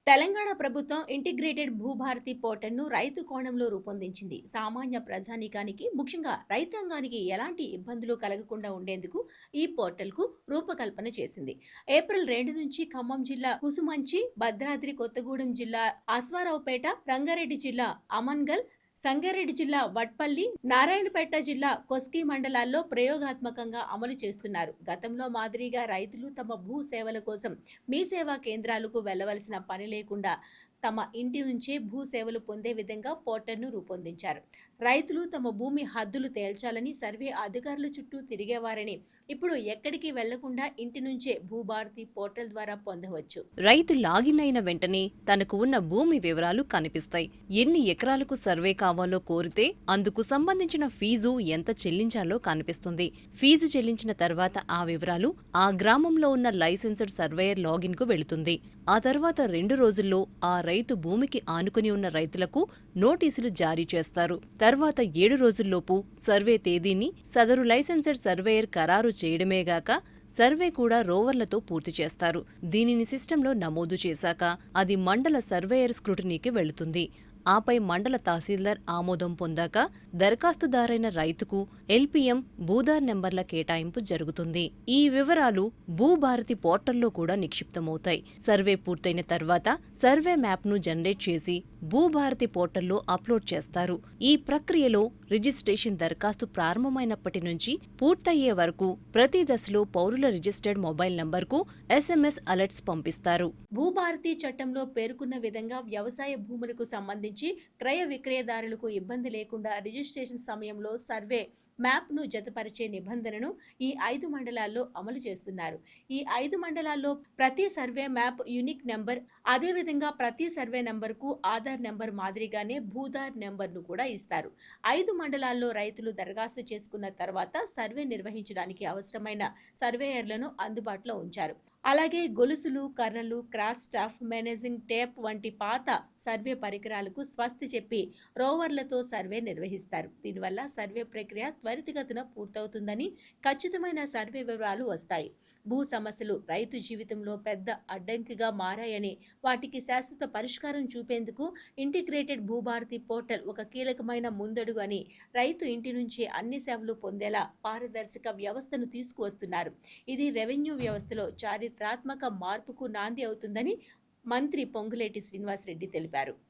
తెలంగాణ ప్రభుత్వం ఇంటిగ్రేటెడ్ భూభారతి పోర్టల్‌ను రైతు కోణంలో రూపొందించింది. సామాన్య ప్రజానీకానికి, ముఖ్యంగా రైతాంగానికి ఎలాంటి ఇబ్బందులు కలగకుండా ఉండేందుకు ఈ పోర్టల్‌కు రూపకల్పన చేసింది. ఏప్రిల్ 2 నుంచి ఖమ్మం జిల్లా కుసుమంచి, భద్రాద్రి కొత్తగూడెం జిల్లా అశ్వారావుపేట, రంగారెడ్డి జిల్లా అమన్గల్, సంగారెడ్డి జిల్లా వట్పల్లి, నారాయణపేట జిల్లా కొస్గి మండలాల్లో ప్రయోగాత్మకంగా అమలు చేస్తున్నారు. గతంలో మాదిరిగా రైతులు తమ భూ సేవల కోసం మీ సేవా కేంద్రాలకు వెళ్లవలసిన పని లేకుండా తమ ఇంటి నుంచే భూ సేవలు పొందే విధంగా పోర్టల్‌ను రూపొందించారు. రైతులు తమ భూమి హద్దులు తేల్చాలని సర్వే అధికారుల చుట్టూ తిరిగేవారని ఇప్పుడు ఎక్కడికి వెళ్లకుండా ఇంటి నుంచే భూభారతి పోర్టల్ ద్వారా పొందవచ్చు. రైతు లాగిన్ అయిన వెంటనే తనకు ఉన్న భూమి వివరాలు కనిపిస్తాయి. ఎన్ని ఎకరాలకు సర్వే కావాలో కోరితే అందుకు సంబంధించిన ఫీజు ఎంత చెల్లించాలో కనిపిస్తుంది. ఫీజు చెల్లించిన తర్వాత ఆ వివరాలు ఆ గ్రామంలో ఉన్న లైసెన్స్డ్ సర్వేయర్ లాగిన్ కు వెళుతుంది. ఆ తర్వాత 2 రోజుల్లో ఆ రైతు భూమికి ఆనుకుని ఉన్న రైతులకు నోటీసులు జారీ చేస్తారు. తర్వాత 7 రోజుల్లోపు సర్వే తేదీని సదరు లైసెన్స్డ్ సర్వేయర్ ఖరారు చేయడమేగాక సర్వే కూడా రోవర్లతో పూర్తి చేస్తారు. దీనిని సిస్టంలో నమోదు చేశాక అది మండల సర్వేయర్ స్క్రూటినీకి వెళుతుంది. ఆపై మండల తహసీల్దార్ ఆమోదం పొందాక దరఖాస్తుదారైన రైతుకు ఎల్పీఎం భూదార్ నెంబర్ల కేటాయింపు జరుగుతుంది. ఈ వివరాలు భూభారతి పోర్టల్లో కూడా నిక్షిప్తమవుతాయి. సర్వే పూర్తయిన తర్వాత సర్వే మ్యాప్ను జనరేట్ చేసి భూభారతి పోర్టల్లో అప్లోడ్ చేస్తారు. ఈ ప్రక్రియలో రిజిస్ట్రేషన్ దరఖాస్తు ప్రారంభమైనప్పటి నుంచి పూర్తయ్యే వరకు ప్రతి దశలో పౌరుల రిజిస్టర్డ్ మొబైల్ నంబర్కు SMS అలర్ట్స్ పంపిస్తారు. భూభారతి చట్టంలో పేర్కొన్న విధంగా వ్యవసాయ భూములకు సంబంధించి క్రయ విక్రయదారులకు ఇబ్బంది లేకుండా రిజిస్ట్రేషన్ సమయంలో సర్వే మ్యాప్ను జతపరిచే నిబంధనను ఈ 5 మండలాల్లో అమలు చేస్తున్నారు. ఈ 5 మండలాల్లో ప్రతి సర్వే మ్యాప్ యూనిక్ నెంబర్, అదేవిధంగా ప్రతి సర్వే నెంబర్కు ఆధార్ నెంబర్ మాదిరిగానే భూధార్ నెంబర్ను కూడా ఇస్తారు. 5 మండలాల్లో రైతులు దరఖాస్తు చేసుకున్న తర్వాత సర్వే నిర్వహించడానికి అవసరమైన సర్వేయర్లను అందుబాటులో ఉంచారు. అలాగే గొలుసులు, కర్రలు, క్రాస్ స్టాఫ్, మేనేజింగ్ టేప్ వంటి పాత సర్వే పరికరాలకు స్వస్తి చెప్పి రోవర్లతో సర్వే నిర్వహిస్తారు. దీనివల్ల సర్వే ప్రక్రియ త్వరితగతిన పూర్తవుతుందని, ఖచ్చితమైన సర్వే వివరాలు వస్తాయి. భూ సమస్యలు రైతు జీవితంలో పెద్ద అడ్డంకిగా మారాయని, వాటికి శాశ్వత పరిష్కారం చూపేందుకు ఇంటిగ్రేటెడ్ భూభారతి పోర్టల్ ఒక కీలకమైన ముందడుగు అని, రైతు ఇంటి నుంచే అన్ని సేవలు పొందేలా పారదర్శక వ్యవస్థను తీసుకువస్తున్నారు. ఇది రెవెన్యూ వ్యవస్థలో చారిత్రాత్మక మార్పుకు నాంది అవుతుందని మంత్రి పొంగులేటి శ్రీనివాసరెడ్డి తెలిపారు.